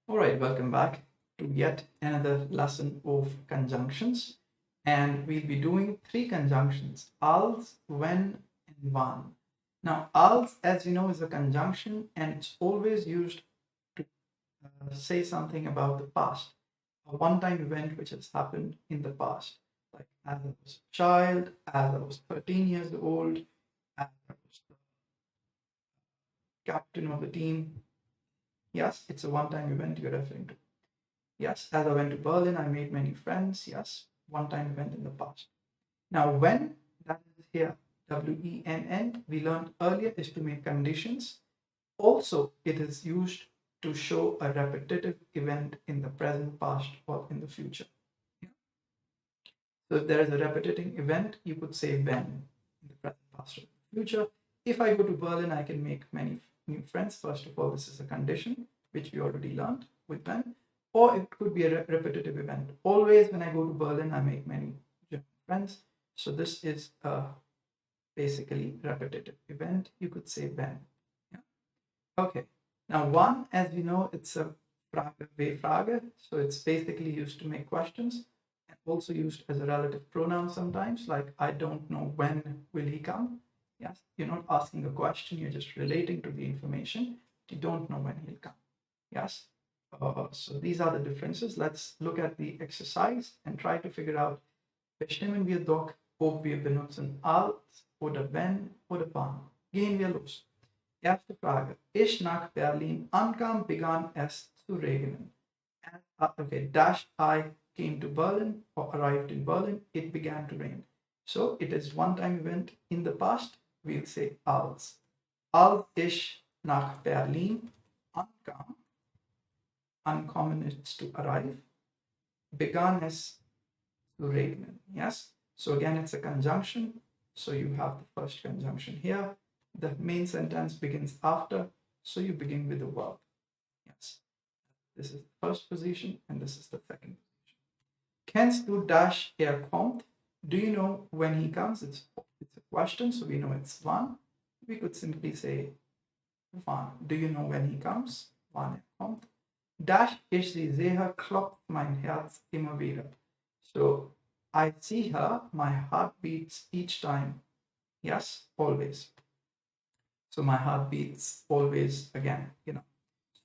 All right, welcome back to yet another lesson of conjunctions. And we'll be doing three conjunctions: als, when, and wann. Now, als, as you know, is a conjunction and it's always used to say something about the past, a one time event which has happened in the past. Like, as I was a child, as I was 13 years old, as I was the captain of the team. Yes, it's a one time event you're referring to. Yes, as I went to Berlin, I made many friends. Yes, one time event in the past. Now, when, that is here, WENN, we learned earlier, is to make conditions. Also, it is used to show a repetitive event in the present, past, or in the future. Yeah. So, if there is a repetitive event, you could say when in the present, past, or future. If I go to Berlin, I can make many new friends. First of all, this is a condition which we already learned with when, or it could be a repetitive event. Always when I go to Berlin, I make many German friends. So this is a basically repetitive event. You could say when. Yeah. Okay. Now one, as we know, it's a Frage, W-Frage. So it's basically used to make questions and also used as a relative pronoun sometimes, like I don't know when will he come. Yes, you're not asking a question, you're just relating to the information. You don't know when he'll come. Yes. So these are the differences. Let's look at the exercise and try to figure out, bestimmen wir doch, ob wir benutzen als oder wenn oder wann. Gehen wir los. Erste Frage. Ich nach Berlin ankam, begann es zu regnen. Okay, dash I came to Berlin or arrived in Berlin, it began to rain. So it is one-time event in the past. We'll say als. Als ich nach Berlin ankam, ankommen is to arrive, began is to regnen. Yes. So again, it's a conjunction. So you have the first conjunction here. The main sentence begins after. So you begin with the verb. Yes. This is the first position and this is the second position. Kennst du dash kommt? Do you know when he comes? It's a question, so we know it's wann. We could simply say wann. Do you know when he comes? Wann kommt. Dash ich sie sehe, klopft mein Herz immer wieder. So I see her, my heart beats each time. Yes, always. So my heart beats always again,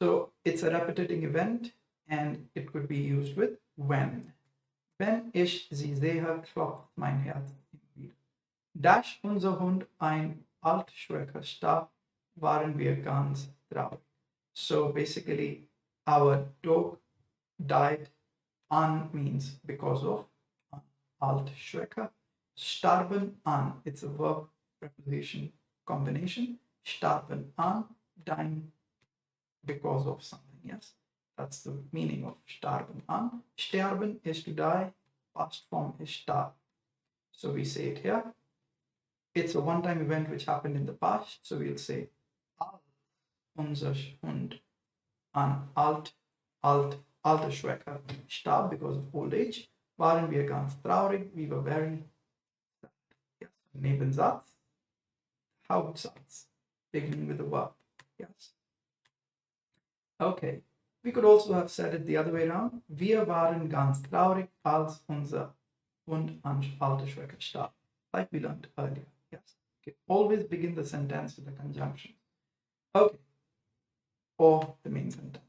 So it's a repetitive event and it could be used with when. Wenn ich sie sehe, klopft mein Herz immer wieder. Dash unser Hund ein Altschwecker starb, waren wir ganz traurig. So basically, our dog died. An means because of. Altschwecker. Starben an, it's a verb preposition combination. Starben an, dying because of something. Yes, that's the meaning of starben an. Sterben is to die. Past form is starb. So we say it here. It's a one-time event which happened in the past. So we'll say, als unser Hund an Altersschwäche starb because of old age, waren wir ganz traurig. We were very sad. Yes. Nebensatz, Hauptsatz, beginning with the verb. Yes. Okay. We could also have said it the other way around. Wir waren ganz traurig, als unser Hund an Altersschwäche starb. Like we learned earlier. Yes. Okay. Always begin the sentence with a conjunction. Okay. Or the main sentence.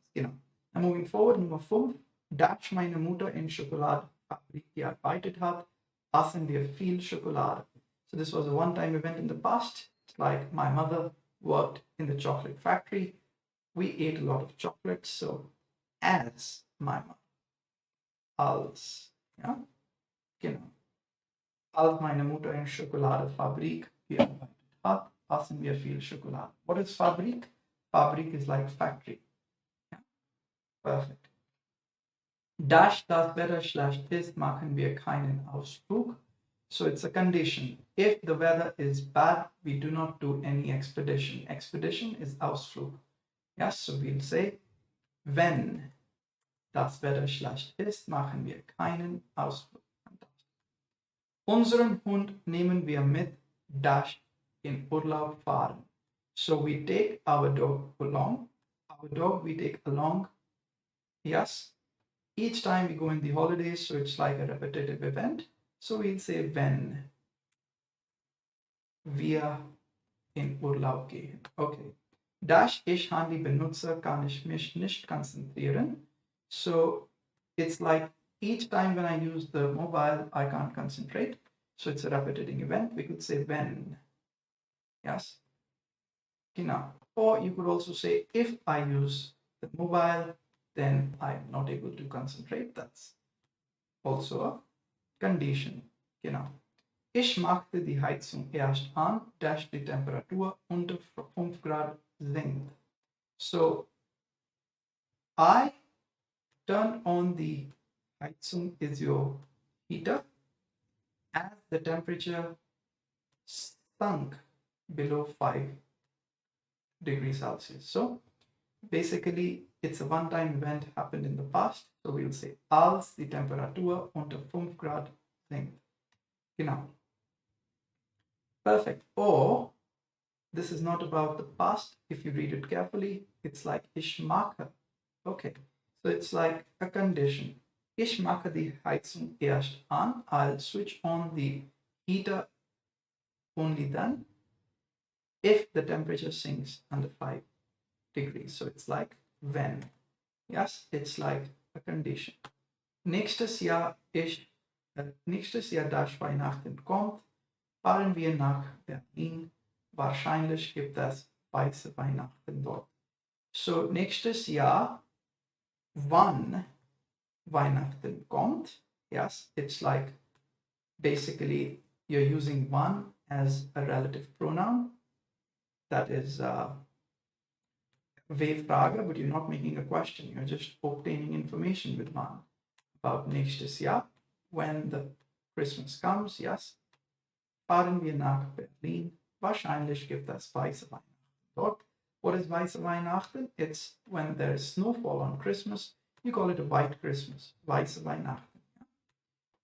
Now moving forward, Nummer 5. Dash meine Mutter in Schokoladefabrik gearbeitet hat, aßen wir viel Schokolade. So this was a one-time event in the past. It's like my mother worked in the chocolate factory. We ate a lot of chocolate. So as my mother. Als. Ja? Genau. Als meine Mutter in Schokoladefabrik gearbeitet hat, aßen wir viel Schokolade. What is Fabrik? Fabrik is like factory. Yeah? Perfect. Dash das Wetter schlecht ist, machen wir keinen Ausflug. So it's a condition. If the weather is bad, we do not do any expedition. Expedition is Ausflug. Yes, so we'll say, wenn das Wetter schlecht ist, machen wir keinen Ausflug. Unseren Hund nehmen wir mit, dash in Urlaub fahren. So we take our dog along. Our dog we take along Yes, each time we go in the holidays, so it's like a repetitive event. So we'll say wenn wir in Urlaub gehen. Okay. Dash ich Handy benutze, kann ich mich nicht konzentrieren. So it's like each time when I use the mobile, I can't concentrate. So it's a repetitive event. We could say when. Yes. Genau. Or you could also say if I use the mobile, then I'm not able to concentrate. That's also a condition. Genau. Ich machte die Heizung erst an, dash die Temperatur unter 5 Grad sinkt. So I turned on the Heizung is your heater as the temperature sunk below 5 degrees Celsius. So basically it's a one-time event happened in the past. So we'll say als die Temperatur unter 5 Grad sinkt. Genau. Perfect. Or this is not about the past. If you read it carefully, it's like ich mache. Okay. So it's like a condition. Ich mache die Heizung erst an. I'll switch on the heater only then if the temperature sinks under 5 degrees. So it's like when. Yes, it's like a condition. Nächstes Jahr das Weihnachten kommt, fahren wir nach Berlin. Wahrscheinlich gibt es weiße Weihnachten dort. So nächstes Jahr, wann Weihnachten kommt, yes, it's like basically you're using one as a relative pronoun. That is W-Frage, but you're not making a question. You're just obtaining information with one about nächstes Jahr, when the Christmas comes, yes. Fahren wir nach Berlin. Wahrscheinlich gibt es weiße Weihnachten dort. What is weiße Weihnachten? It's when there's snowfall on Christmas. You call it a white Christmas. Weiße Weihnachten.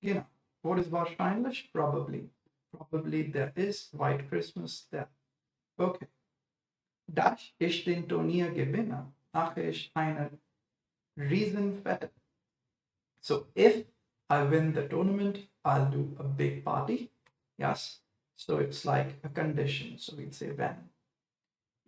Genau. What is wahrscheinlich? Probably. Probably there is white Christmas there. Okay. Dass ich den Turnier gewinne, mache ich eine Riesenfete. So if I win the tournament, I'll do a big party. Yes. So it's like a condition. So we'll say when.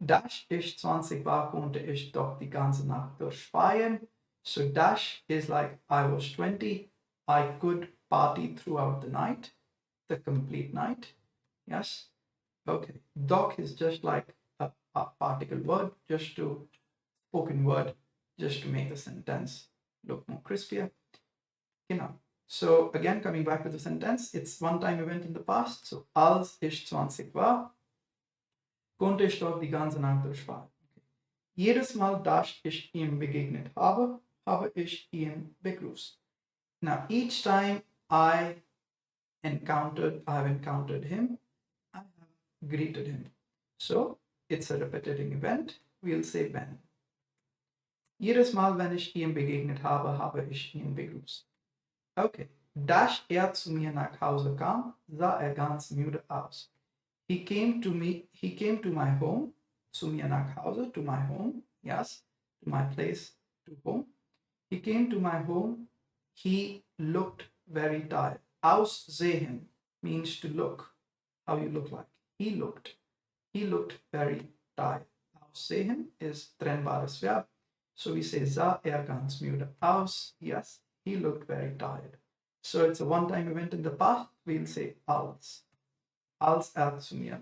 Dash ich 20 war, konnte ich doch die ganze Nacht durchfeiern. So dash is like I was 20. I could party throughout the night, the complete night. Yes. Okay. Doch is just like a particle word, just to spoken word, just to make the sentence look more crispier. Genau. So again, coming back to the sentence, it's one-time event in the past. So als ich 20 war, konnte ich dort die ganze Nacht durchfahren. Okay. Jedes Mal, dass ich ihm begegnet habe, habe ich ihn begrüßt. Now, each time I have encountered him, I have greeted him. So it's a repetitive event. We'll say when. Jedes Mal, wenn ich ihm begegnet habe, habe ich ihn begrüßt. Okay. Dass zu mir nach Hause kam, sah ganz müde aus. He came to my home, zu mir nach Hause, to my home, yes, to my place, to home. He came to my home, he looked very tired. Aussehen means to look, how you look like. He looked very tired. Aussehen is trennbares Verb. So we say sah ganz müde aus. Yes, he looked very tired. So it's a one-time event in the past. We'll say als. Als zu mir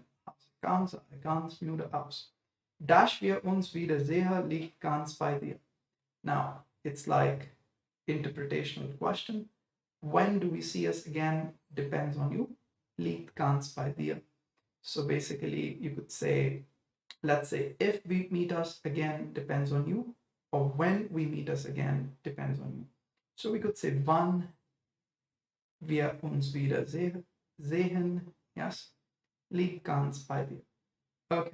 kam, sah ganz müde aus. Dass wir uns wieder sehen, liegt ganz bei dir. Now, it's like interpretational question. When do we see us again depends on you. Liegt ganz bei dir. So basically, you could say, let's say, if we meet us again depends on you, or when we meet us again depends on you. So we could say, wann wir uns wieder sehen, yes, liegt ganz bei dir. Okay.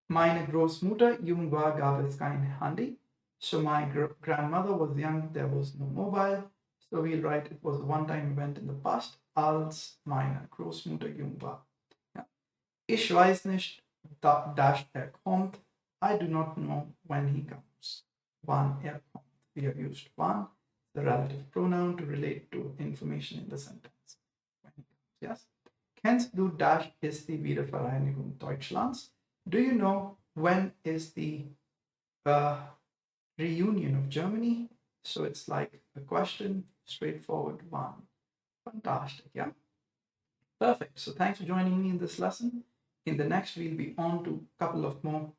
Meine Großmutter jung war, gab es kein Handy. So my grandmother was young, there was no mobile. So we'll write it was a one-time event in the past, als meine Großmutter jung war. Ja. Ich weiß nicht, dass kommt. I do not know when he comes. wann er kommt. We have used wann, the relative pronoun, to relate to information in the sentence. When he comes, yes. Kennst du das ist die Wiedervereinigung Deutschlands? Do you know when is the reunion of Germany? So it's like a question, straightforward one. Fantastic, yeah? Perfect. So thanks for joining me in this lesson. In the next, we'll be on to a couple of more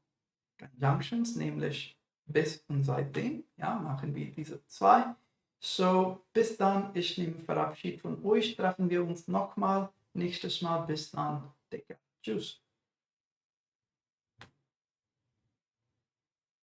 conjunctions, nämlich bis und seitdem. Ja, machen wir diese zwei. So, bis dann. Ich nehme Verabschied von euch. Treffen wir uns nochmal nächstes Mal. Bis dann. Take care. Tschüss.